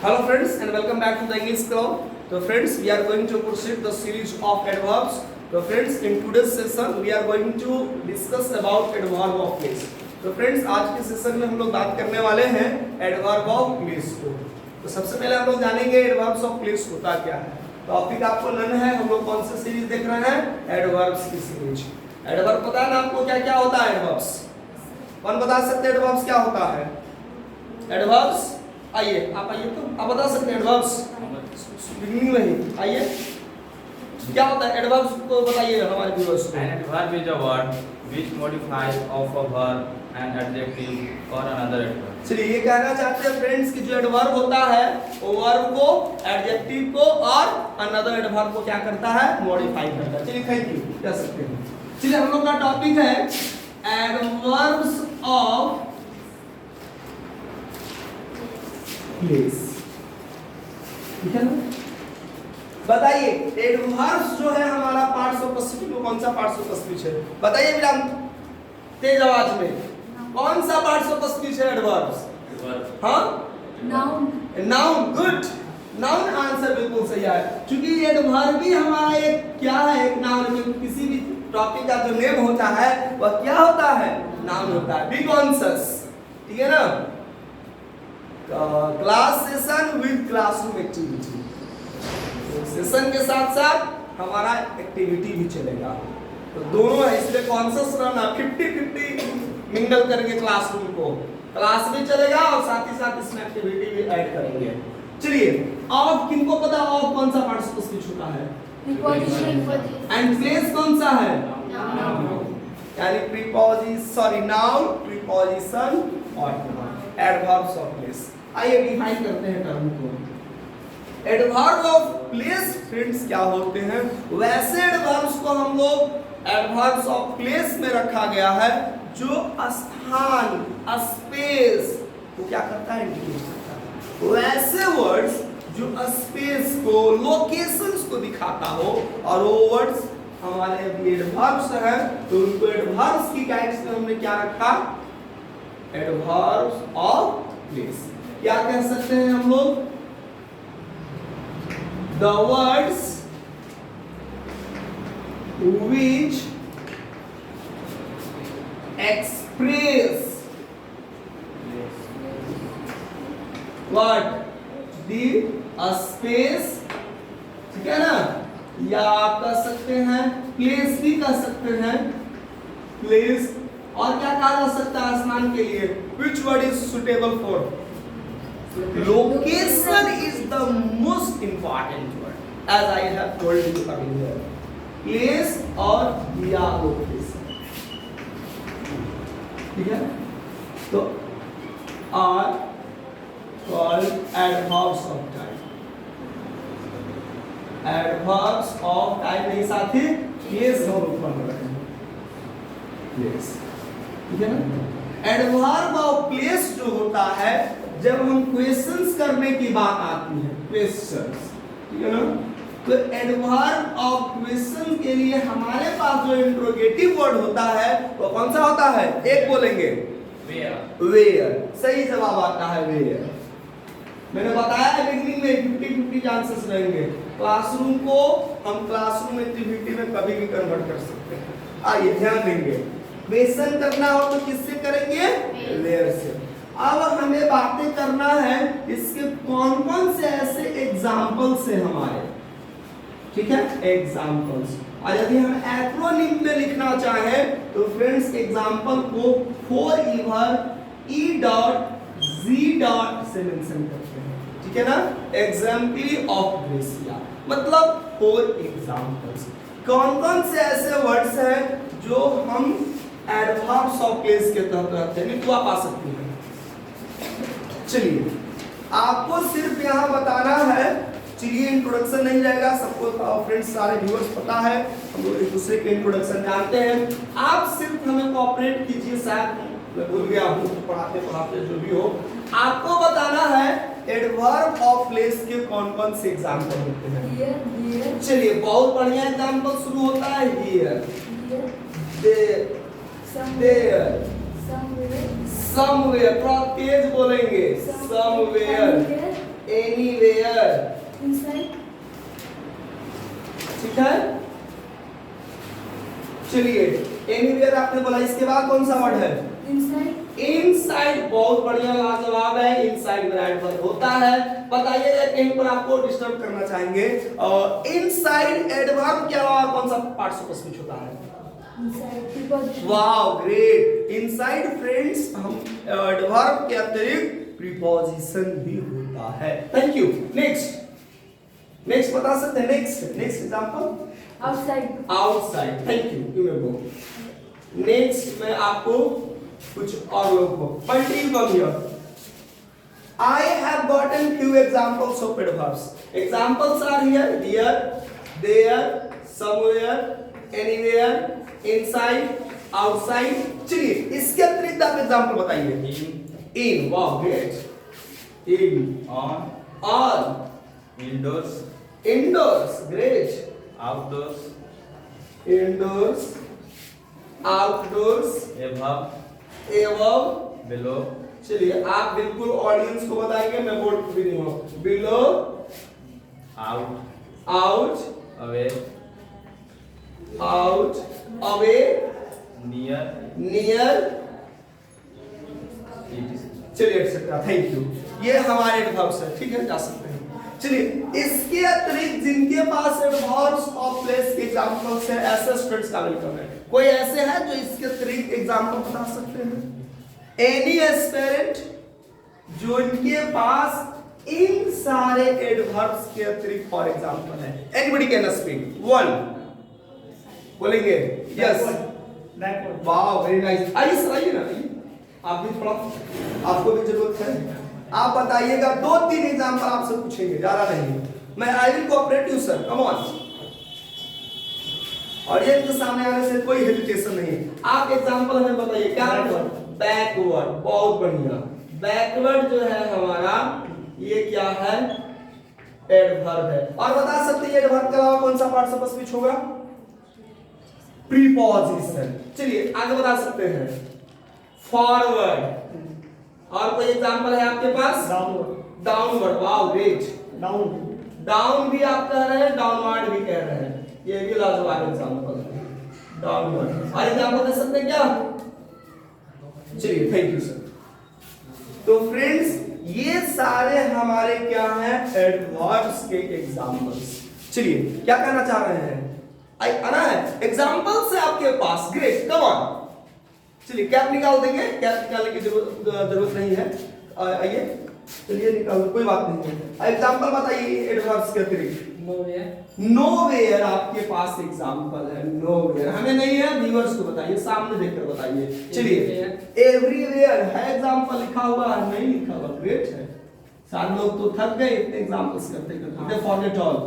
Hello friends and welcome back to the English Club. So friends, we are going to proceed the series of adverbs. So friends, in today's session we are going to discuss about adverb of place. तो friends आज के session में हम लोग बात करने वाले हैं एडवर्ब ऑफ प्लेस को। तो सबसे पहले हम लोग जानेंगे एडवर्ब्स ऑफ प्लेस होता क्या है। टॉपिक आपको नन है, हम लोग कौन सी सीरीज देख रहे हैं? एडवर्ब्स की सीरीज। एडवर्ब पता है ना आपको क्या क्या होता है एडवर्ब्स? कौन बता सकते हैं एडवर्ब्स क्या होता है? एडवर्ब्स आइए आप आइए तो आप बता सकते हैं एडवर्ब्स बिगिनिंग में ही आइए क्या होता है एडवर्ब्स को बताइए हमारे व्यूअर्स को। An adverb is a word which modifies of a verb, an adjective or another adverb. चलिए ये कहना चाहते हैं फ्रेंड्स कि जो एडवर्ब होता है वो वर्ब को, एडजेक्टिव को और अनदर एडवर्ब को क्या करता है? मॉडिफाई करता है। चलिए थैंक यू कह सकते हैं। चलिए हम लोग का टॉपिक है एडवर्ब्स ऑफ प्लेस। ठीक है ना? बताइए एडवर्ब्स जो है हमारा पार्ट्स ऑफ स्पीच में कौन सा पार्ट्स ऑफ स्पीच है? बताइए विराम तेज आवाज में कौन सा पार्ट्स ऑफ स्पीच है एडवर्ब्स? हाँ noun. Noun. Good, noun answer बिल्कुल सही है। क्योंकि एडवर्ब भी हमारा एक क्या है? एक नाउन में किसी भी टॉपिक का जो नेम होता है वह क्या होता है? नाउन होता है। Be conscious. ठीक है ना? Class session with classroom activity. Session के साथ साथ हमारा एक्टिविटी भी चलेगा, तो दोनों है इसलिए कॉन्शियस रहना। 50-50 मिंगल करेंगे क्लासरूम को, क्लास भी चलेगा और साथ ही साथ इसमें एक्टिविटी भी ऐड करेंगे। चलिए ऑफ किनको पता ऑफ कौन सा पार्ट ऑफ स्पीच होता है? प्रीपोजिशन। एंड प्लेस कौन सा है? नाउन। यानी प्रीपोजिशन नाउन, प्रीपोजिशन और एडवर्ब्स ऑफ प्लेस। आइए डिफाइन करते हैं टर्म को। एडवर्ब ऑफ प्लेस फ्रेंड्स क्या होते हैं? वैसे एडवर्ब्स को हम लोग एडवर्ब्स ऑफ प्लेस में रखा गया है जो स्थान, स्पेस को क्या करता है? इंडिकेट करता है। वैसे वर्ड्स जो स्पेस को, लोकेशंस को दिखाता हो, और वो वर्ड्स हमारे अभी एडवर्ब्स हैं तो उनको एडवर्ब्स की टाइप्स में हमने क्या रखा? Adverbs of place. क्या कह सकते हैं हम लोग? The words which express what? The space। ठीक है ना? या आप कह सकते हैं प्लेस भी कह सकते हैं, प्लेस। और क्या कहा जा सकता है स्नान के लिए? Which word is suitable for? Location is the most important word, as I have told you earlier. Place और या location, ठीक है? तो are called adverbs of type। Adverbs of type नहीं साथी, place और ऊपर में रखेंगे place, ठीक है ना? Adverb of place जो होता है जब हम क्वेश्चंस करने की बात आती है, क्वेश्चंस, ठीक है ना? तो एडवर्ब ऑफ क्वेश्चन के लिए हमारे पास जो इंट्रोगेटिव वर्ड होता है वो कौन सा होता है? एक बोलेंगे वेयर। सही जवाब आता है वेयर। मैंने बताया बिगिनिंग में 50-50 चांसेस रहेंगे। क्लासरूम को हम क्लासरूम एक्टिविटी में कभी भी कन्वर्ट कर सकते हैं। आइए ध्यान देंगे, क्वेश्चन करना हो तो किससे करेंगे? वेयर से। अब हमें बातें करना है इसके कौन कौन से ऐसे एग्जाम्पल्स हैं हमारे, ठीक है? एग्जाम्पल्स। और यदि हम एक्रोनिम में लिखना चाहें तो फ्रेंड्स एग्जाम्पल को फॉर ईवर E.G. से मेंशन करते हैं, ठीक है ना? एग्जाम्पली ऑफ ग्रेसिया मतलब फॉर एग्जाम्पल्स। कौन कौन से ऐसे वर्ड्स हैं जो हम एडवर्ब्स ऑफ प्लेस के तहत रखते हैं? तो आप आ सकती हैं। चलिए आपको सिर्फ यहाँ बताना है। चलिए इंट्रोडक्शन नहीं रहेगा, सबको फ्रेंड्स सारे व्यूअर्स पता है, हम लोग एक दूसरे के इंट्रोडक्शन जानते हैं। आप सिर्फ हमें कोऑपरेट कीजिए। शायद मैं भूल गया हूँ, पढ़ाते पढ़ाते जो भी हो, आपको बताना है एडवर्ब ऑफ प्लेस के कौन कौन से एग्जाम्पल होते हैं। चलिए बहुत बढ़िया एग्जाम्पल शुरू होता है हियर, देयर, समवेयर। थोड़ा तेज बोलेंगे, समवेयर, एनीवेयर, Inside. ठीक है। चलिए एनीवेयर आपने बोला, इसके बाद कौन सा वर्ड है? Inside. इनसाइड, बहुत बढ़िया जवाब है। इनसाइड में एडवर्ब होता है। बताइए कहीं पर आपको डिस्टर्ब करना चाहेंगे। इनसाइड एडवर्ब के अलावा कौन सा पार्टिसिपल स्पीच होता है? Inside. Preposition. Wow great. Inside friends हम एडवर्ब के अतिरिक्त प्रीपोजिशन भी होता है। Thank you. नेक्स्ट बता सकते हैं? Next example. Outside. Outside, thank you. You may go. Next मैं आपको कुछ और लोगों को multiple come here. I have gotten few examples of adverbs. Examples are here, there, somewhere, anywhere, inside, outside. चलिए इसके अतिरिक्त आप एग्जाम्पल बताइए। In, wow, great. In, on, indoors, indoors, great. outdoors, Indoors, outdoors, above, above. below, चलिए आप बिल्कुल audience को बताएंगे, मैं बोर्ड पे भी नहीं हूँ। Below, out, out, away, out, away, near, near, etc. चलिए एक्सेट्रा। Thank you. ये हमारे एडवर्ब्स है, ठीक है, जा सकते हैं। चलिए इसके अतिरिक्त जिनके पास एडवर्ब्स ऑफ प्लेस के एग्जांपल्स है, ऐसे स्टूडेंट्स का वेलकम है। कोई ऐसे है जो इसके अतिरिक्त एग्जांपल बता सकते हैं? एनी एस्पिरेंट जो इनके पास इन सारे एडवर्ब्स के अतिरिक्त फॉर एग्जांपल है? एनीबॉडी कैन स्पीक वन, बोलेंगे? Yes, backward. Wow very nice. आइए सर, आइए ना, आइए। आप भी थोड़ा, आपको भी जरूरत है। आप बताइएगा, 2-3 एग्जांपल आपसे पूछेंगे, ज्यादा नहीं। मैं I will cooperate you sir, come on. Audience के सामने आने से कोई हेजिटेशन नहीं। आप एग्जांपल हमें बताइए। क्या? बैकवर्ड, बहुत बढ़िया। बैकवर्ड जो है हमारा, ये क्या है? एडवर्ब है। और बता सकते हैं एडवर्ब के अलावा कौन सा पार्टिसिपल स्पीच होगा? प्रीपोजिशन। चलिए आगे बता सकते हैं। फॉरवर्ड। और कोई एग्जांपल है आपके पास? Downward. Downward, wow great. Down. Down भी आप कह रहे हैं, डाउनवर्ड भी कह रहे हैं, ये भी लाजवाब एग्जांपल है। डाउनवर्ड और एग्जांपल दे सकते हैं क्या? चलिए थैंक यू सर। तो फ्रेंड्स ये सारे हमारे क्या हैं? एडवर्ब्स के एग्जांपल्स। चलिए क्या कहना चाह रहे हैं? आना है एग्जांपल्स है आपके पास, ग्रेट, कम ऑन। चलिए कैप निकाल देंगे, कैप निकालने की जरूरत नहीं है। आइए चलिए निकाल दो, कोई बात नहीं है। एग्जांपल बताइए एडवर्ब्स के अतिरिक्त। नोवेयर आपके पास एग्जांपल है। नोवेयर हमें नहीं है, व्यूअर्स को बताइए, सामने देखकर बताइए। चलिए एवरीवेयर है एग्जांपल, लिखा हुआ है? नहीं लिखा हुआ, ग्रेट है। सारे लोग तो थक गए इतने एग्जांपल्स करते करते। They forget all.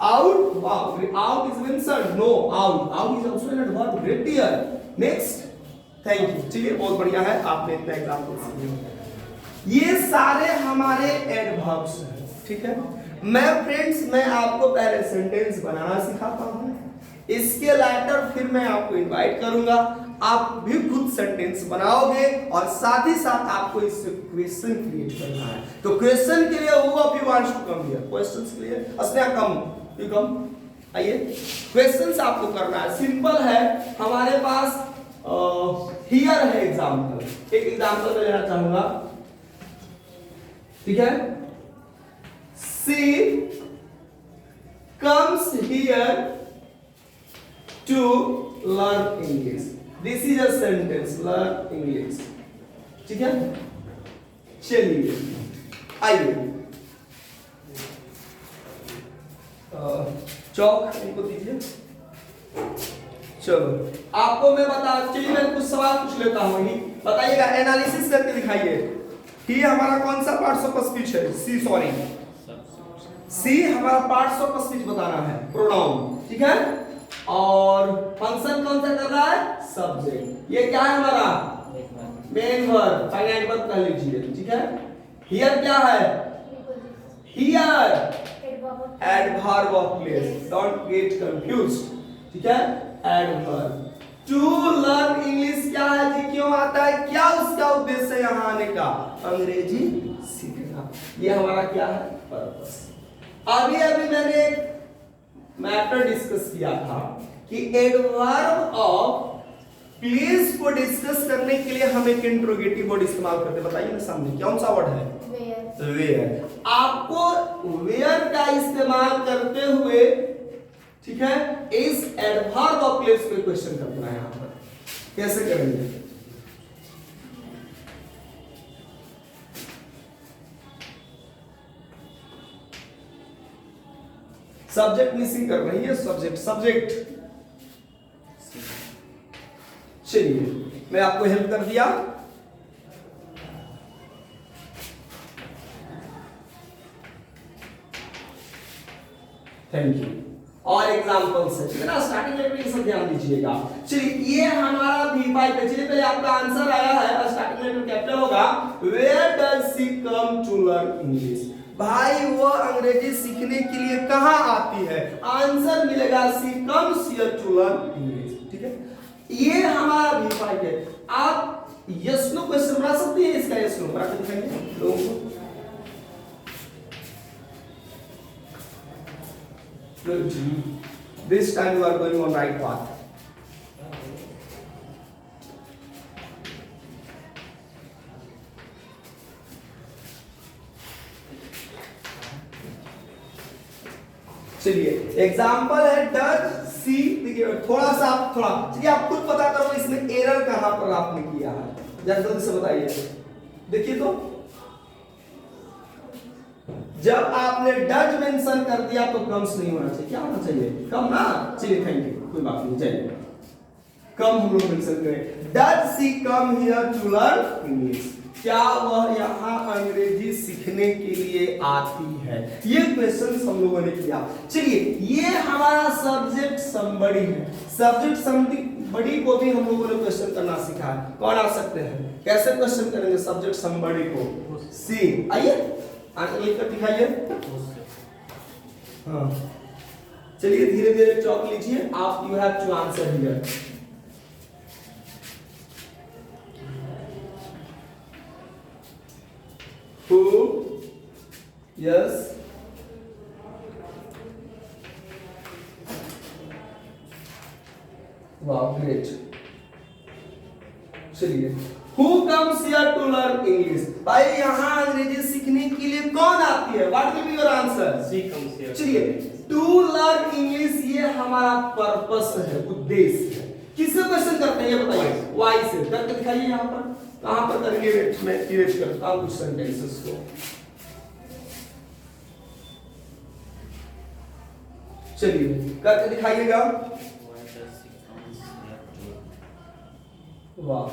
Out, wow, out is answer. No, out is also an adverb, great dear. Next, thank you. चलिए बहुत बढ़िया है, आपने इतना एग्जांपल्स दिए। ये सारे हमारे एडवर्ब्स हैं, ठीक है। मैं आपको पहले सेंटेंस बनाना सिखाता हूं, इसके लेटर फिर मैं आपको इनवाइट करूंगा, आप भी खुद सेंटेंस बनाओगे और साथ ही साथ आपको इससे क्वेश्चन क्रिएट करना है। तो क्वेश्चन के लिए who of you wants to come here? Questions के लिए अस्नेहा कम, यू कम, आइए। क्वेश्चंस आपको करना है, सिंपल है। हमारे पास हियर है एग्जांपल, एक एग्जांपल मैं लेना चाहूंगा, ठीक है। She comes here to learn English. This is a sentence, learn English. ठीक है, चलिए आइए। चौक इनको दीजिए। चलो आपको मैं चलिए मैं कुछ सवाल पूछ लेता हूँ, ही बताइएगा, एनालिसिस करके दिखाइए। ही हमारा कौन सा पार्ट्स ऑफ स्पीच है? सी हमारा पार्ट्स ऑफ स्पीच बताना है, प्रोनाउन, ठीक है। और फंक्शन कौन सा कर रहा है? सब्जेक्ट। ये क्या है हमारा? मेन वर्ब, फाइनाइट वर्ब कह लीजिए, ठीक है। हियर क्या है? Here adverb of place, don't get confused, ठीक है। एडवर्ब। टू लर्न इंग्लिश क्या है जी, क्यों आता है, क्या उसका उद्देश्य है यहाँ आने का? अंग्रेजी सीखने सीखना। ये हमारा क्या है? पर्पस। अभी अभी मैंने एक मैटर डिस्कस किया था कि एडवर्ब ऑफ प्लेस को डिस्कस करने के लिए हम एक इंट्रोगेटिव वर्ड इस्तेमाल करते हैं। बताइए ना सामने कौन सा वर्ड है? Where. वेयर। आपको वेयर का इस्तेमाल करते हुए, ठीक है, इस एडवर्ब ऑफ प्लेस पे क्वेश्चन करना है। यहां पर कैसे करेंगे? सब्जेक्ट मिसिंग कर रही है, सब्जेक्ट। चलिए मैं आपको हेल्प कर दिया। Thank you. और एग्जांपल्स है, ठीक है ना? स्टार्टिंग में भी सब ध्यान दीजिएगा। चलिए ये हमारा V5 है। चलिए पहले आपका आंसर आया है, स्टार्टिंग में कैपिटल होगा, where does she come to learn English. भाई वो अंग्रेजी सीखने के लिए कहां आती है? आंसर मिलेगा she comes here to learn English, ठीक है? ये हमारा V5 है। आप यस नो क्वेश्चन बना सकते हैं, इसका यस नो बना के दिखाएंगे लोगों को। Good. This time you are going on right path. चलिए एग्जाम्पल है डज सी। देखिए थोड़ा सा आप चलिए आप खुद पता करो इसमें एरर कहां पर आपने किया है, जरा जल्दी से बताइए। देखिए तो जब आपने डज मेंशन कर दिया तो कम्स नहीं होना चाहिए, क्या होना चाहिए? कम ना। चलिए थैंक यू, कोई बात नहीं, चलिए कम हम लोग मेंशन करें। Does she come here to learn English. क्या वह यहाँ अंग्रेजी सीखने के लिए आती है? ये क्वेश्चन हम लोगों ने किया। चलिए ये हमारा सब्जेक्ट समबड़ी है। सब्जेक्ट समबड़ी को भी हम लोगों ने क्वेश्चन करना सीखा है। कौन आ सकते हैं? कैसे क्वेश्चन करेंगे सब्जेक्ट समबड़ी को? सी। आइए आगे लिख कर दिखाइए। हाँ चलिए धीरे धीरे चौक लीजिए आप। You have to answer here. Who? Yes. Wow, great. चलिए Who comes here to learn English? भाई यहाँ अंग्रेजी सीखने के लिए कौन आती है? What will be your answer? She comes here. चलिए to learn English ये हमारा पर्पस है, उद्देश्य है। किससे क्वेश्चन करते हैं ये बताइए? Why से करके दिखाइए। यहाँ पर कहां पर करेंगे? मैं इरेज करता हूं कुछ सेंटेंसेस को। चलिए करके दिखाइएगा। वाह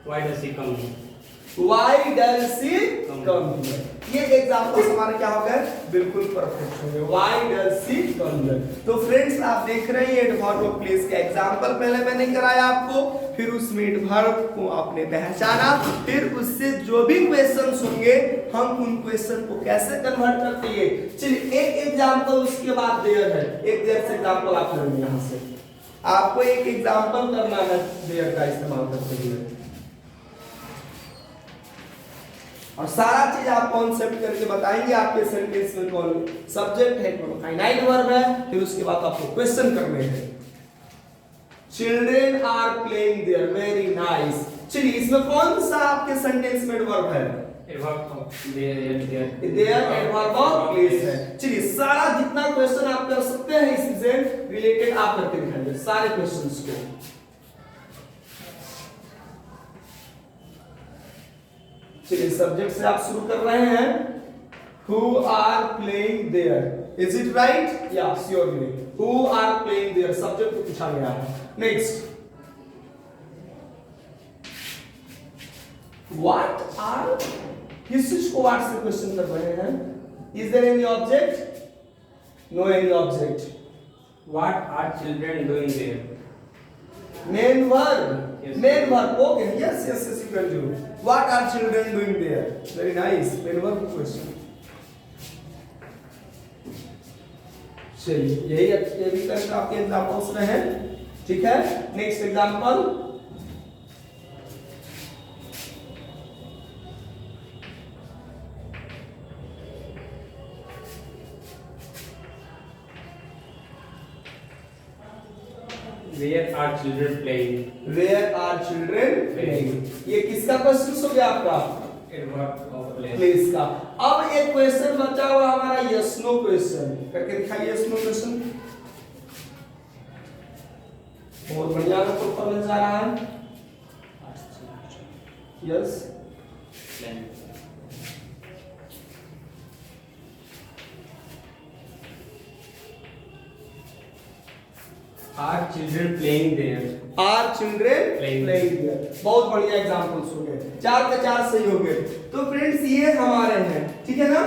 Why does she come here? Why does she come here? ये एग्जांपल्स हमारे क्या हो गए? बिल्कुल परफेक्ट हो गए। Why does she come here? तो फ्रेंड्स आप देख रहे हैं एडवर्ब ऑफ प्लेस का एग्जांपल पहले मैंने कराया आपको, फिर उसमें एडवर्ब को आपने पहचाना, फिर उससे जो भी क्वेश्चंस होंगे हम उन क्वेश्चन को कैसे कन्वर्ट करते हैं। चलिए एक एग्जांपल उसके बाद देयर है। एक देयर से एग्जांपल आप लेंगे। यहां से आपको एक एग्जांपल करना है देयर का इस्तेमाल करते हुए, और सारा चीज आप कॉन्सेप्ट करके बताएंगे आपके सेंटेंस में कौन सब्जेक्ट है, कौन फाइनाइट वर्ब है, फिर उसके बाद आपको क्वेश्चन करने हैं। Children are playing there, very nice. चलिए इसमें कौन सा आपके सेंटेंस में वर्ब है? देयर एडवर्ब ऑफ प्लेस है। चलिए सारा जितना क्वेश्चन आप कर सकते हैं इससे रिलेटेड आप करके दिखाइए सारे क्वेश्चंस को। चलिए सब्जेक्ट से आप शुरू कर रहे हैं। Who are playing there? Is it right? Yeah, surely. Who are playing there? Subject को पूछा गया है। Next What are? किस चीज को what से क्वेश्चन कर रहे हैं? Is there any object? No any object. What are children doing there? Main verb. Yes. Main verb. Okay. Yes, yes, yes. You can do. What are children doing there? Very nice. Main verb question. चलिए यही अभी तक आपके examples में है। ठीक है, next example. Where are children playing? Where are children playing? ये किसका क्वेश्चन हो गया आपका? Adverb of place. प्लेस का। अब एक क्वेश्चन बचा हुआ हमारा यस नो क्वेश्चन, करके दिखाइए यस नो क्वेश्चन। बहुत बढ़िया का उत्तर मिल जा रहा है। Yes Are children playing there? Are children Playing. Playing. बहुत बढ़िया एग्जांपल्स हो गए, 4 के 4 सही हो गए। तो फ्रेंड्स ये हमारे हैं, ठीक है ना।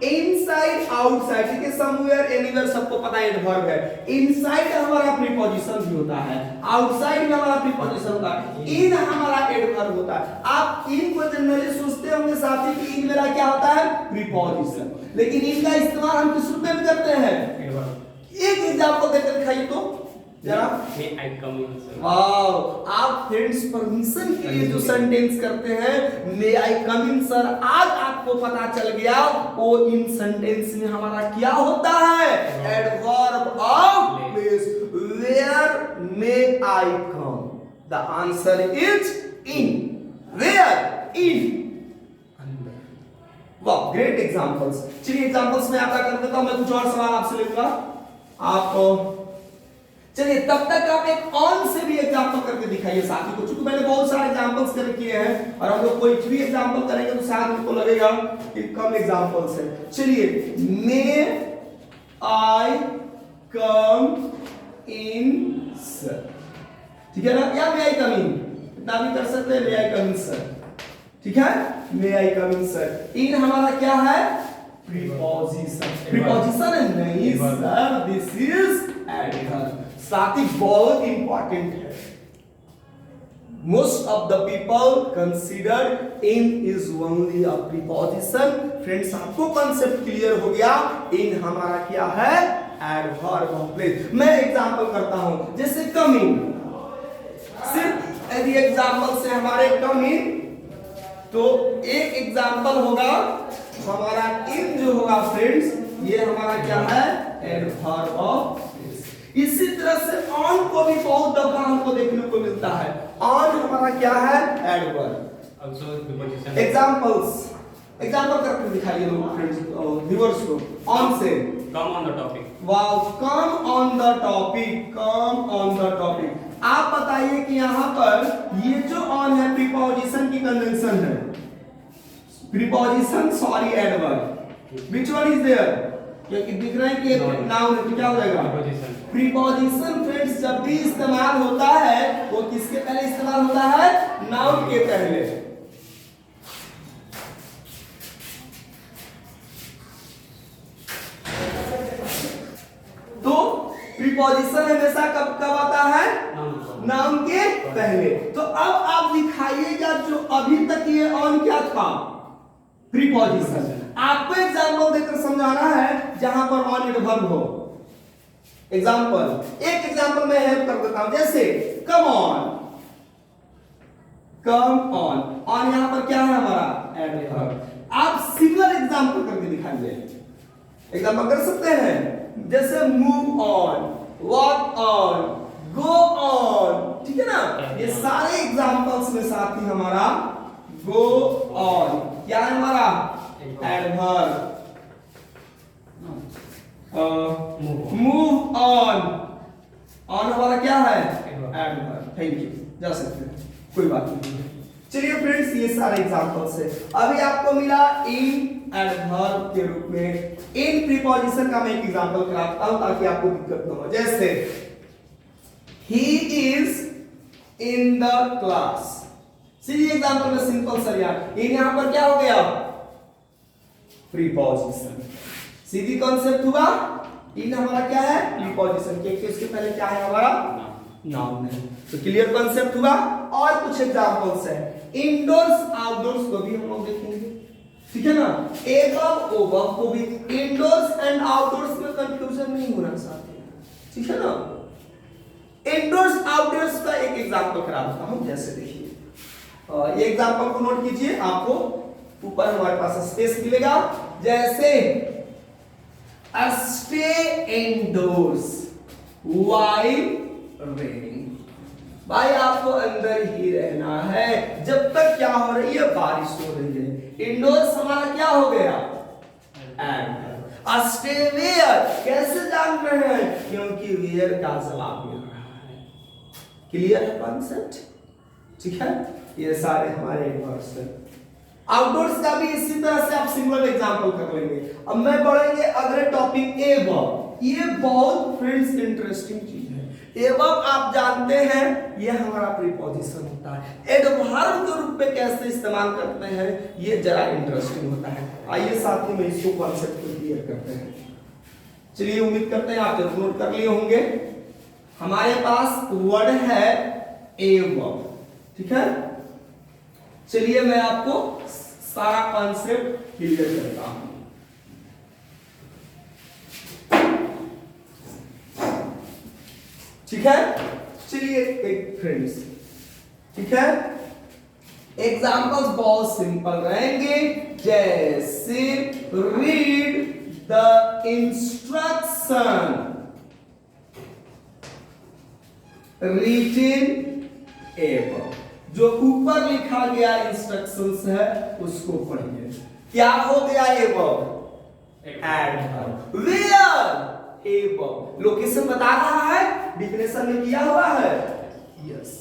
इनसाइड आउटसाइड, ठीक है, समवेयर एनीवेयर सबको पता है एडवर्ब है। इनसाइड हमारा प्रीपोजिशन भी होता है, आउटसाइड में हमारा प्रीपोजिशन होता है, इन हमारा एडवर्ब होता है। आप इन को जनरली सोचते होंगे साथी कि इन मेरा क्या होता है? प्रीपोजिशन। लेकिन इनका इस्तेमाल हम किस रूप में भी करते हैं? Adverb. एक एग्जांपल देकर दिखाइए तो जरा। May I come in, sir? Wow, आप फ्रेंड्स परमिशन के लिए जो सेंटेंस करते हैं, मे आई कम इन सर, आज आपको पता चल गया वो इन सेंटेंस में हमारा क्या होता है? Adverb of place. Where may I come? The answer is in. Where? In. वाह, ग्रेट एग्जांपल्स। चलिए एग्जांपल्स में आपका कर देता हूं, मैं कुछ और सवाल आपसे लेऊंगा। आप चलिए तब तक आप एक ऑन से भी एग्जांपल करके दिखाइए साथी को, क्योंकि मैंने बहुत सारे एग्जांपल्स कर किए हैं और हम लोग कोई भी एग्जांपल करेंगे तो शायद उनको लगेगा कि कम एग्जांपल्स है। चलिए, मे आई कम इन सर, ठीक है ना, या मे आई कम इन, इतना भी कर सकते हैं, मे आई कम इन सर, ठीक है, मे आई कम इन सर। इन हमारा क्या है? प्रीपोजिशन। प्रीपोजिशन नहीं सर, दिस इज एडवर्ब। साथ ही बहुत इंपॉर्टेंट है। Most of the people consider in is only a preposition. Friends आपको कॉन्सेप्ट क्लियर हो गया, इन हमारा क्या है? Adverb of place. मैं एग्जांपल करता हूं, जैसे कम इन, सिर्फ यदि एग्जांपल से हमारे कम इन, तो एक एग्जांपल होगा हमारा इन जो होगा फ्रेंड्स, ये हमारा क्या है? Adverb of place. इसी तरह से ऑन को भी बहुत दफा हमको देखने को मिलता है। ऑन हमारा क्या है? Adverb. Also preposition. Examples, example करके दिखाइए लोग फ्रेंड्स, व्यूअर्स को। ऑन से Come on the topic. Wow, come on the topic, come on the topic. आप बताइए कि यहाँ पर ये जो ऑन है प्रीपोजिशन की कन्वेंशन है, preposition sorry adverb, which one is there? क्योंकि दिख रहा है कि नाउन है तो क्या हो जाएगा? Preposition. प्रीपोजिशन फ्रेंड्स जब भी इस्तेमाल होता है वो किसके पहले इस्तेमाल होता है? नाउन के पहले। तो प्रीपोजिशन हमेशा कब कब आता है? Noun. नाउन के पहले। तो अब आप दिखाइएगा जो अभी तक ये ऑन क्या था? प्रीपोजिशन। आपको एग्जांपल देकर समझाना है जहां पर ऑन एडवर्ब हो। एग्जांपल, एक एग्जांपल मैं हेल्प कर देता हूं, जैसे come on, come on, on यहां पर क्या है हमारा? एडवर्ब। आप सिमिलर एग्जांपल करके दिखाइए। एग्जांपल कर सकते हैं, जैसे move on, walk on, go on, ठीक है ना। ये सारे एग्जांपल्स में साथ ही हमारा गो ऑन क्या है? हमारा एडवर्ब। मूव ऑन, ऑन हमारा क्या है? एडवर्ब। थैंक यू, जा सकते हैं, कोई बात नहीं। चलिए फ्रेंड्स, ये सारे एग्जांपल्स है। अभी आपको मिला इन एडवर्ब के रूप में। इन प्रीपोजिशन का मैं एक एग्जांपल कराता हूं ताकि आपको दिक्कत ना हो। जैसे he is in the class, Sidhi example में सिंपल सर यार, इन यहां पर क्या हो गया? प्रीपोजिशन। सीधी कॉन्सेप्ट हुआ, इन हमारा क्या है? प्रीपोजिशन। क्योंकि उसके पहले क्या है हमारा? नाउन है। तो क्लियर कॉन्सेप्ट हुआ। और कुछ एग्जांपल्स है, इंडोर्स आउटडोर्स को भी हम लोग देखेंगे, ठीक है ना। एबव ओबव को भी, इंडोर्स एंड आउटडोर्स में कंफ्यूजन नहीं होना चाहिए, ठीक है ना। इंडोर्स आउटडोर्स का एक एग्जांपल करा देता हूं। जैसे देखिए ये एग्जांपल को नोट कीजिए, आपको ऊपर हमारे पास स्पेस मिलेगा। जैसे स्टे इंडोर्स व्हाइल रेनिंग, भाई आपको अंदर ही रहना है जब तक क्या हो रही है, बारिश हो रही है। इंडोर्स हमारा क्या हो गया, एंड स्टे वेयर, कैसे जान रहे हैं, क्योंकि वेयर का जवाब मिल रहा है। क्लियर है कॉन्सेप्ट? ठीक है, ये सारे हमारे वर्ड्स हैं। आउटडोर्स का भी इसी तरह से आप सिंगल एग्जांपल कर लेंगे। अब मैं बढ़ेंगे अगले टॉपिक एवब। ये बहुत फ्रेंड्स इंटरेस्टिंग चीज है। एवब आप जानते हैं ये हमारा प्रीपोजिशन होता है। एडवर्ब के रूप में कैसे इस्तेमाल करते हैं ये जरा इंटरेस्टिंग होता है। आइए साथ में इसको कॉन्सेप्ट को क्लियर करते हैं। चलिए, उम्मीद करते हैं आप जरूर नोट कर लिए होंगे। हमारे पास वर्ड है एवब, ठीक है। चलिए मैं आपको सारा कॉन्सेप्ट क्लियर करता हूं। ठीक है, चलिए एक फ्रेंड्स, ठीक है, एग्जांपल्स बहुत सिंपल रहेंगे। जैसे read the instruction written above, जो ऊपर लिखा गया इंस्ट्रक्शंस है उसको पढ़िए। क्या हो गया above, adverb. Where above, location बता रहा है, डिफिनेशन में किया हुआ है, यस।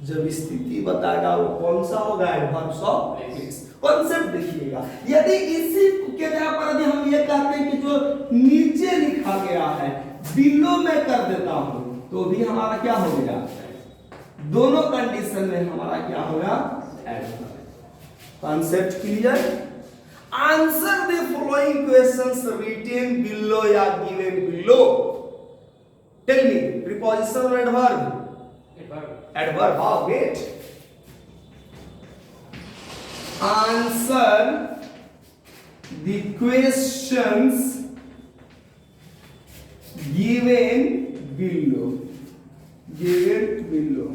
जब स्थिति बताएगा वो कौन सा होगा, एडवर्ब ऑफ प्लेस। कॉन्सेप्ट देखिएगा, यदि इसी के जगह पर यदि हम ये कहते हैं कि जो नीचे लिखा गया है बिलो में कर देता हूं तो भी हमारा क्या हो गया, दोनों कंडीशन में हमारा क्या होगा, adverb. Concept clear? Answer the following questions written below या given below. Tell me, preposition और adverb? Adverb. How, wait. Answer the questions given below. Given below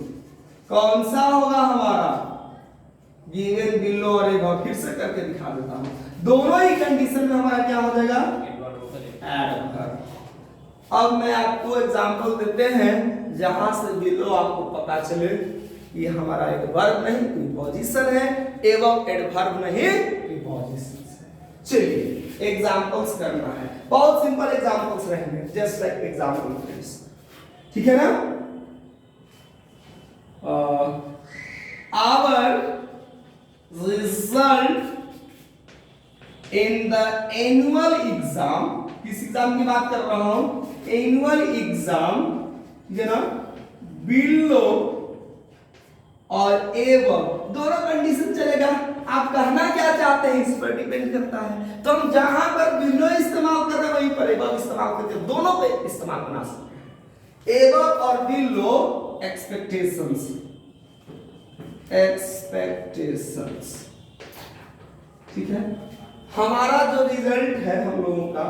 कौन सा होगा हमारा, गिवन बिलो। और एक बार फिर से करके दिखा देता हूं, दोनों ही कंडीशन में हमारा क्या हो जाएगा, एडवर्ब। अब मैं आपको एग्जांपल देते हैं जहां से बिलो आपको पता चले ये हमारा एडवर्ब नहीं प्रीपोजिशन है, एवं एडवर्ब नहीं प्रीपोजिशन है। चलिए एग्जांपल्स करना है, बहुत सिंपल एग्जांपल्स रहेंगे, जस्ट लाइक एग्जांपल फ्रेंड्स, ठीक है ना। our result in the annual exam, किस एग्जाम की बात कर रहा हूं, एनुअल एग्जाम, ठीक है ना, बिलो और एवं दोनों कंडीशन चलेगा। आप कहना क्या चाहते हैं इस पर डिपेंड करता है। तो हम जहां पर बिलो इस्तेमाल कर रहे हैं वहीं पर एवं इस्तेमाल करके दोनों पे इस्तेमाल बना सकते हैं। एवं और बिलो एक्सपेक्टेशंस, एक्सपेक्टेशंस, ठीक है। हमारा जो रिजल्ट है हम लोगों का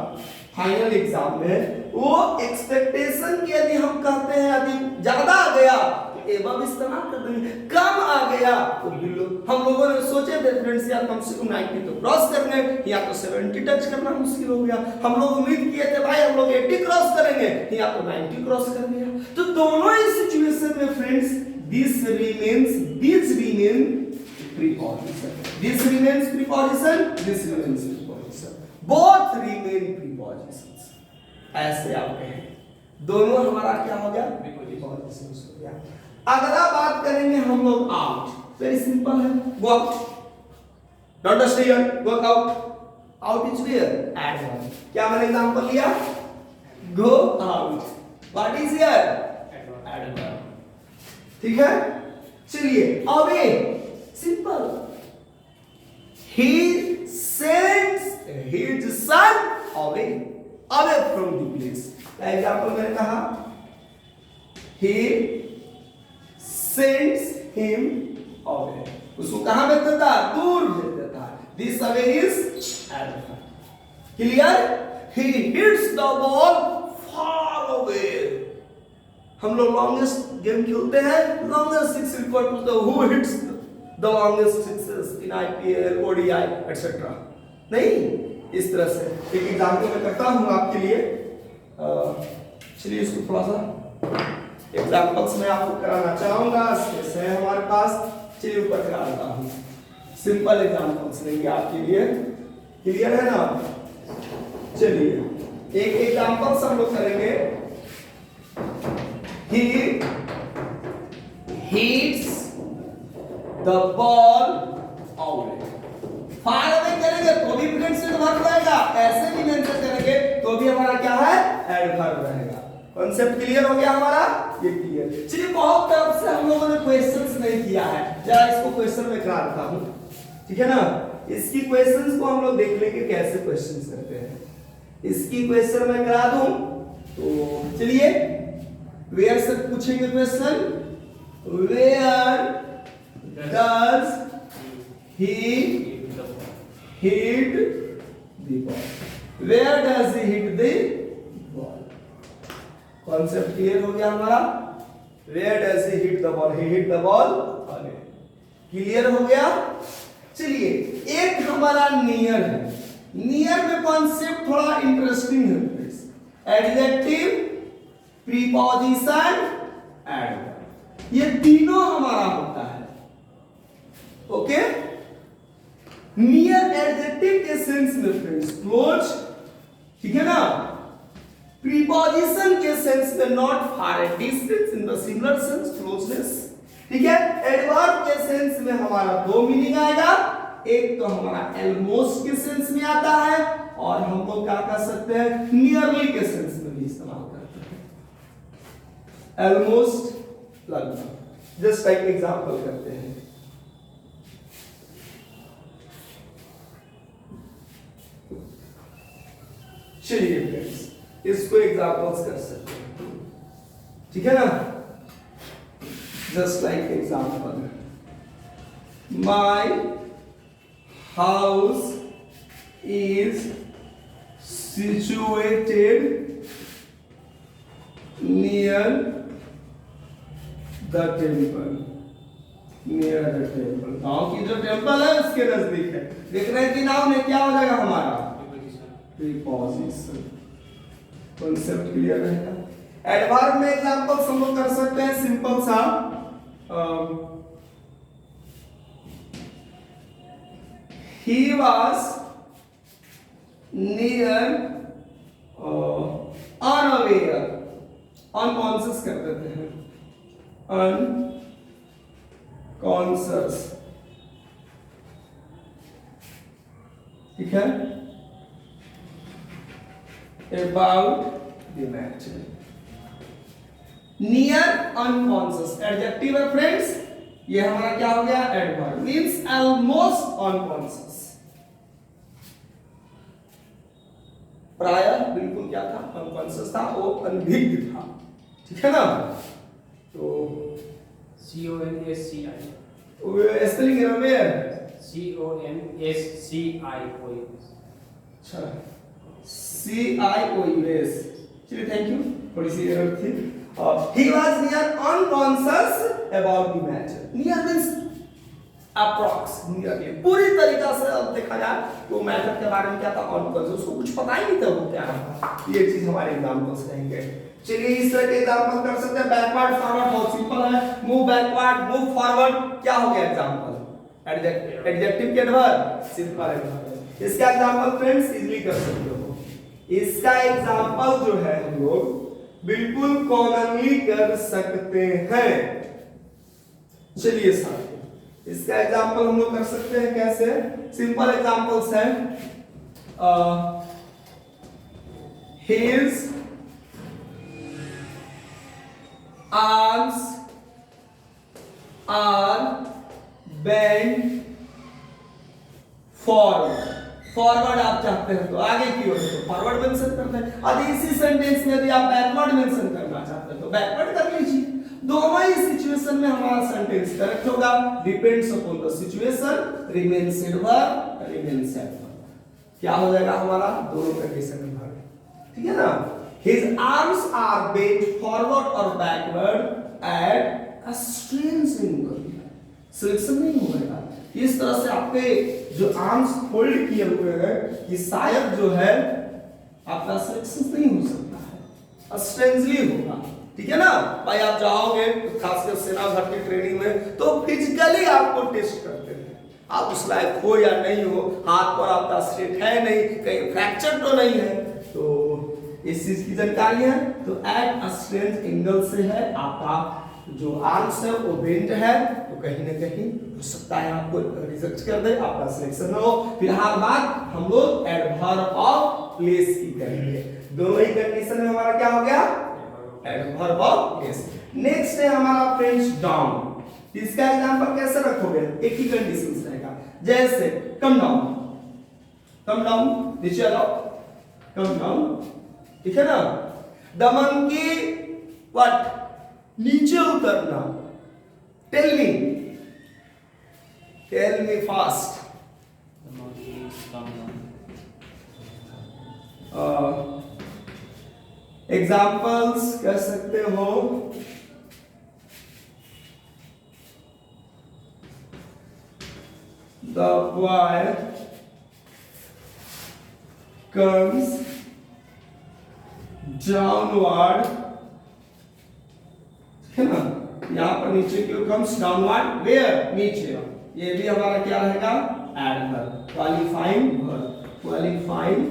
फाइनल एग्जाम में, वो एक्सपेक्टेशन की यदि हम कहते हैं यदि ज्यादा आ गया तो एवं इस्तेमाल कर देंगे, कम आ गया तो बिलो। हम लोगों ने सोचे थे फ्रेंड्स यार कम से कम 90 तो क्रॉस करने, या तो 70 टच करना मुश्किल हो गया। हम लोग उम्मीद किए थे भाई हम लोग 80 क्रॉस करेंगे, या तो 90 क्रॉस कर दिया। तो दोनों ही सिचुएशन में friends this remains preposition, this remains preposition, this remains preposition, both remain prepositions। ऐसे आप कहें दोनों हमारा क्या हो गया, prepositions हो गया। अगला बात करेंगे हम लोग out, वेरी सिंपल है, go out, don't stay here, go out, out is where, adverb। क्या मैंने एग्जांपल लिया, go out, what is here, adverb, ठीक है। चलिए away, simple, he sends his son away from the place। Example मैंने कहा he sends him away, उसको कहां भेज देता है, दूर भेज देता है। this away is adverb, clear। he hits the ball far away, हम लोग लॉन्गेस्ट गेम खेलते हैं, longest six equal to the who hits the longest sixes in IPL, ODI etcetera. नहीं, इस तरह से एक एग्जांपल मैं करता हूं आपके लिए। चलिए इसको थोड़ा सा एग्जांपल्स में आपको कराना चाहूंगा। स्पेस है हमारे पास, चलिए ऊपर करा देता हूं। सिंपल एग्जांपल्स लेंगे आपके लिए, क्लियर है ना? चलिए एक एग्जांपल्स हम लोग करेंगे। He hits the ball away। Far away करेंगे तो भी प्रेजेंट से वर्ब रहेगा, ऐसे भी मेंशन करेंगे तो भी हमारा क्या है, एडवर्ब रहेगा। कॉन्सेप्ट क्लियर हो गया हमारा, ये क्लियर। चलिए बहुत तरफ से हम लोगों ने क्वेश्चंस नहीं किया है, जरा इसको क्वेश्चन में करा देता हूं, ठीक है ना? इसकी क्वेश्चंस को हम लोग देख लेंगे कैसे क्वेश्चंस करते हैं। इसकी क्वेश्चन में करा दूं तो चलिए वेयर से पूछेंगे question. Where does he hit the ball? Where does he hit the ball? Concept clear हो गया हमारा। Where does he hit the ball? He hit the ball away. Clear हो गया। चलिए एक हमारा नियर है, नियर में कॉन्सेप्ट थोड़ा इंटरेस्टिंग है फ्रेंड्स। एडजेक्टिव, प्रीपोजिशन, एडवर्ब, ये तीनों हमारा होता है। ओके, नियर एडजेक्टिव के सेंस में फ्रेंड्स क्लोज, ठीक है ना? प्रीपोजिशन के सेंस में not far A distance, in the similar sense closeness, ठीक है? एडवर्ब के सेंस में हमारा दो मीनिंग आएगा। एक तो हमारा ऑलमोस्ट के सेंस में आता है, और हम लोग क्या कर सकते हैं, नियरली के सेंस में भी इस्तेमाल करते हैं। ऑलमोस्ट, लगभग। जस्ट एक एग्जांपल करते हैं। चलिए फ्रेंड्स इसको एग्जांपल्स कर सकते हैं, ठीक है ना? Just like example, my house is situated near the temple। near the temple, गांव की जो टेम्पल है उसके नजदीक है। देख रहे हैं कि नाउन है, क्या हो जाएगा हमारा, प्रीपोजिशन। कॉन्सेप्ट क्लियर रहेगा। एडवर्ब में एग्जांपल्स हम लोग कर सकते हैं सिंपल सा। He was near unaware, unconscious कर देते हैं, unconscious, ठीक है? About the matter। Near unconscious adjective है फ्रेंड्स, ये हमारा क्या हो गया, एडवर्ब। मींस ऑलमोस्ट अनकॉन्शियस, प्राय बिल्कुल क्या था, अनकॉन्शियस था, वो अनभिज्ञ था, ठीक है ना? तो CONSCI, स्पेलिंग है वेयर, CONSCIO। अच्छा CIOUS। चलिए थैंक यू, थोड़ी सी एरर थी। He was near unconscious about the matter। Near means approx, nearly, पूरी तरीका से अब देखा जाए तो मैटर के बारे में क्या था, unconscious, उसको कुछ पता ही नहीं था वो क्या है। ये चीज हमारे एग्जांपल्स रहेंगे। चलिए इस तरह के एग्जांपल कर सकते हैं। बैकवर्ड फॉरवर्ड बहुत सिंपल है, मूव बैकवर्ड, मूव फॉरवर्ड, क्या हो गया एग्जांपल, एडजेक्टिव के एडवर्ब, सिंपल एडवर्ब। इसका एग्जांपल फ्रेंड्स इजीली कर सकते हो। इसका एग्जांपल जो है हम लोग बिल्कुल कॉमनली कर सकते हैं। चलिए साथियों इसका एग्जांपल हम लोग कर सकते हैं कैसे, सिंपल एग्जांपल्स हैं। His arms are bent forward। Forward आप चाहते हैं तो आगे की ओर तो फॉरवर्ड मेंशन करते हैं। यदि इसी सेंटेंस में यदि आप बैकवर्ड मेंशन करना चाहते हैं तो बैकवर्ड कर लीजिए। दोनों ही सिचुएशन में हमारा सेंटेंस करेक्ट होगा। Depends upon the situation, remains adverb, remains adverb, क्या हो जाएगा हमारा, दोनों कंडीशन में भाग, ठीक है ना? His arms are bent forward or backward at a strange angle. Selection नहीं होगा। इस तरह से आपके जो आर्म्स फोल्ड किए हुए हैं, ये शायद जो है आपका सिलेक्शन नहीं हो सकता है, स्ट्रेंजली होगा। ठीक है ना भाई, आप जाओगे खासकर सेना भर्ती ट्रेनिंग में तो फिजिकली आपको टेस्ट करते हैं, आप उस लायक हो या नहीं हो, हाथ पर आपका स्ट्रेट है नहीं, कहीं फ्रैक्चर तो नहीं है, तो इस चीज की जानकारी है। तो एट अ स्ट्रेंज एंगल से है, आपका जो आर्म्स है वो बेंट है, तो कहीं ना कहीं हो सकता है आपको रिजेक्ट कर दे, आपका सिलेक्शन हो। फिलहाल बात हम लोग एडवर्ब ऑफ प्लेस की करेंगे। दोनों ही कंडीशन में हमारा क्या हो गया, एडवर्ब ऑफ प्लेस। नेक्स्ट है हमारा फ्रेंड्स डाउन। इसका एग्जांपल कैसे रखोगे, एक ही कंडीशन रहेगा, जैसे कम डाउन नीचे आओ, कम डाउन, ठीक है ना। द मंकी व्हाट, नीचे उतरना, टेल मी फास्ट, एग्जाम्पल्स कह सकते हो, the boy comes downward, है ना, यहाँ पर नीचे क्यों comes downward, where, नीचे, ये भी हमारा क्या रहेगा, एडवर्ब, क्वालिफाइंग वर्ब, क्वालिफाइंग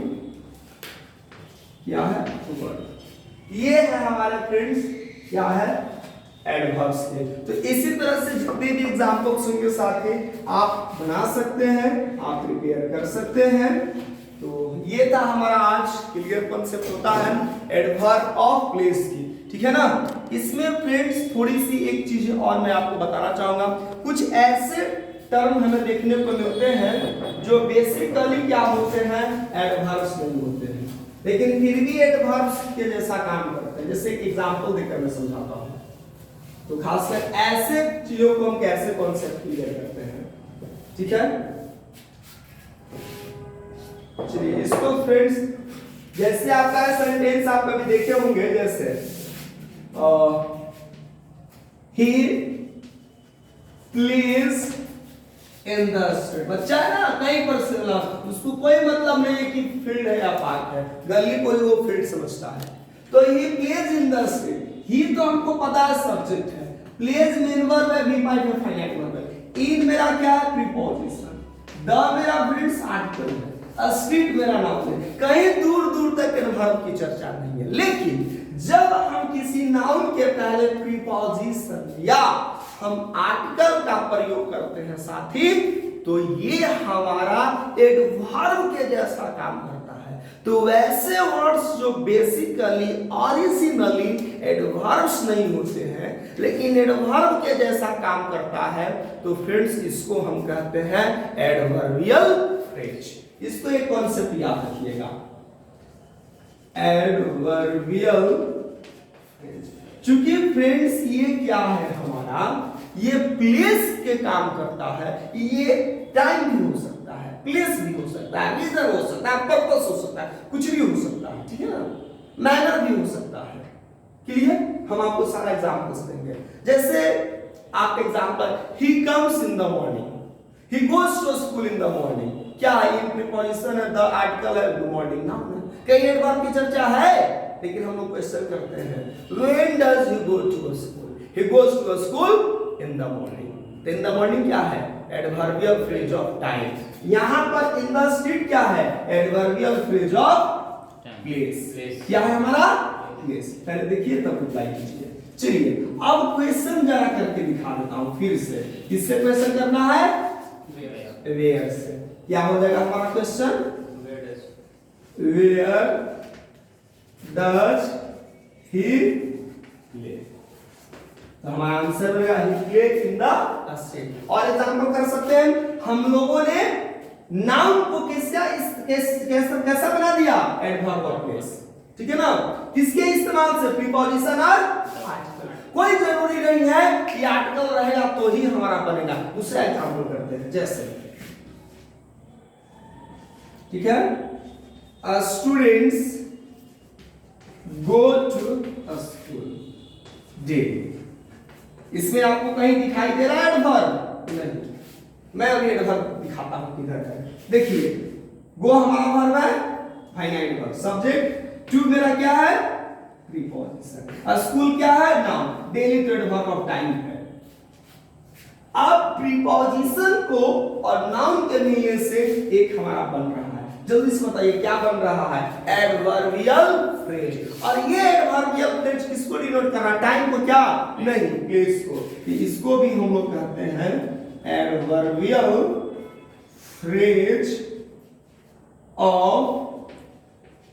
क्या है, वर्ब। ये है हमारे फ्रेंड्स क्या है, एडवर्ब्स के। तो इसी तरह से जितने भी एग्जांपल्स होंगे साथ ही आप बना सकते हैं, आप प्रिपेयर कर सकते हैं। तो ये था हमारा आज क्लियर कॉन्सेप्ट होता है एडवर्ब ऑफ प्लेस की, ठीक है ना। इसमें फ्रेंड्स थोड़ी सी एक चीज और मैं आपको बताना चाहूंगा, कुछ ऐसे टर्म हमें देखने को मिलते हैं जो बेसिकली क्या होते हैं, एडवर्ब्स नहीं होते हैं, लेकिन फिर भी एडवर्ब्स के जैसा काम करते हैं। जैसे एक एग्जांपल देकर मैं समझाता हूं। तो खासकर ऐसे चीजों को हम कैसे कॉन्सेप्ट क्लियर करते हैं, ठीक है। चलिए इसको फ्रेंड्स, जैसे आपका सेंटेंस आप कभी देखे होंगे, जैसे ही प्लेज इन द स्ट्रीट, बच्चा है ना कहीं पर से, उसको कोई मतलब नहीं है कि फील्ड है या पार्क है, गली को ही वो फील्ड समझता है। तो he plays in the street, he तो हमको पता है सब्जेक्ट है, प्लेज मेन वर्ब है, बी पार्ट में फाइनाइट वर्ब है, इन मेरा क्या है, प्रीपोजिशन, द मेरा फ्रेंड्स आर्टिकल है, स्ट्रीट मेरा नाउन है। कहीं दूर दूर तक एडवर्ब की चर्चा नहीं है, लेकिन जब हम किसी नाउन के पहले प्रीपोजिशन या हम आर्टिकल का प्रयोग करते हैं साथी, तो ये हमारा एडवर्ब के जैसा काम करता है। तो वैसे वर्ड्स जो बेसिकली ओरिजिनली एडवर्ब्स नहीं होते हैं लेकिन एडवर्ब के जैसा काम करता है, तो फ्रेंड्स इसको हम कहते हैं एडवर्बियल फ्रेज। इसको एक कॉन्सेप्ट याद रखिएगा, एडवर्बियल फ्रेज। चूंकि फ्रेंड्स ये क्या है हमारा, ये प्लेस के काम करता है, ये टाइम भी हो सकता है, प्लेस भी हो सकता है, रीजन हो सकता है, पर्पस हो सकता है, कुछ भी हो सकता है, ठीक है ना, मैनर भी हो सकता है। क्लियर, हम आपको सारा एग्जांपल्स देंगे। जैसे आप example, he comes in the morning, he goes to school in the morning, क्या है, ये प्रीपोजिशन है, द आर्टिकल है, द मॉर्निंग नाउन है। कई एडवर्ब की चर्चा है, लेकिन हम लोग क्वेश्चन करते हैं, when does he go to school, he goes to school in the morning. In the morning क्या है, एडवर्बियल फ्रेज ऑफ टाइम। यहां पर इन द स्ट्रीट क्या है, एडवर्बियल फ्रेज ऑफ प्लेस। क्या है हमारा, प्लेस। पहले देखिए तब रिप्लाई कीजिए। चलिए अब क्वेश्चन जरा करके दिखा देता हूं फिर से। किससे क्वेश्चन करना है, वेयर से। क्या हो जाएगा हमारा question, where does he play, तो हमारा आंसर होगा he plays in the street. और एग्जांपल कर सकते हैं, हम लोगों ने नाउन को कैसा बना दिया, एडवर्ब ऑफ प्लेस, ठीक है ना। किसके इस्तेमाल से, प्रीपोजिशन और आर्टिकल। कोई जरूरी नहीं है कि आर्टिकल रहेगा तो ही हमारा बनेगा। दूसरा एग्जांपल करते हैं, जैसे ठीक है, students go to a school daily। इसमें आपको कहीं दिखाई दे रहा है एडवर्ब? नहीं। मैं अभी एडवर्ब दिखाता हूं किधर है। देखिए गो हमारा वर्ब है, फाइनाइट वर्ब, सब्जेक्ट, टू मेरा क्या है? प्रीपोजिशन, स्कूल क्या है? नाउन, डेली तो एडवर्ब ऑफ टाइम है। अब प्रीपोजिशन को और नाउन के मिलने से एक हमारा बन रहा है, जल्दी से बताइए क्या बन रहा है? Adverbial phrase. और ये एडवर्बियल फ्रेज किसको डिनोट कर रहा है? टाइम को क्या? नहीं, प्लेस को। इसको भी हम लोग कहते हैं adverbial phrase of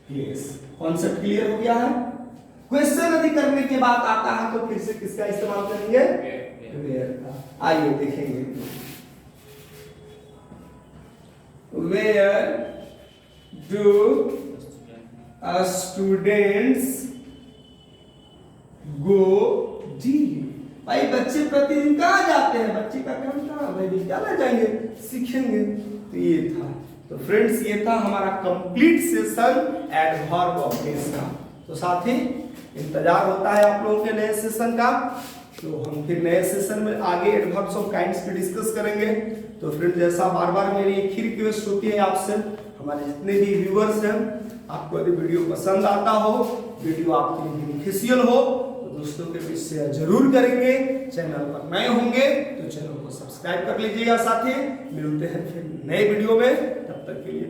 place. Concept clear हो गया है? क्वेश्चन यदि करने के बाद आता है तो फिर से किसका इस्तेमाल करेंगे? वेयर का। आइए देखेंगे, where do students go daily. भाई बच्चे प्रतिदिन कहाँ जाते हैं? बच्चे का काम कहाँ? भाई विद्यालय जाएंगे, सीखेंगे। तो ये था, तो फ्रेंड्स ये था हमारा complete session adverb of place का। तो साथी इंतजार होता है आप लोगों के नए सेशन का। तो हम फिर नए सेशन में आगे एडवर्ब्स ऑफ काइंड्स पे डिस्कस करेंगे। तो फ्रेंड जैसा बार बार मेरी एक ही रिक्वेस्ट होती है आपसे, हमारे जितने भी व्यूअर्स हैं, आपको यदि वीडियो पसंद आता हो, वीडियो आपके लिए बेनिफिशियल हो, तो दोस्तों के बीच शेयर जरूर करेंगे। चैनल पर नए होंगे तो चैनल को सब्सक्राइब कर लीजिएगा। साथी मिलते हैं फिर नए वीडियो में, तब तक के लिए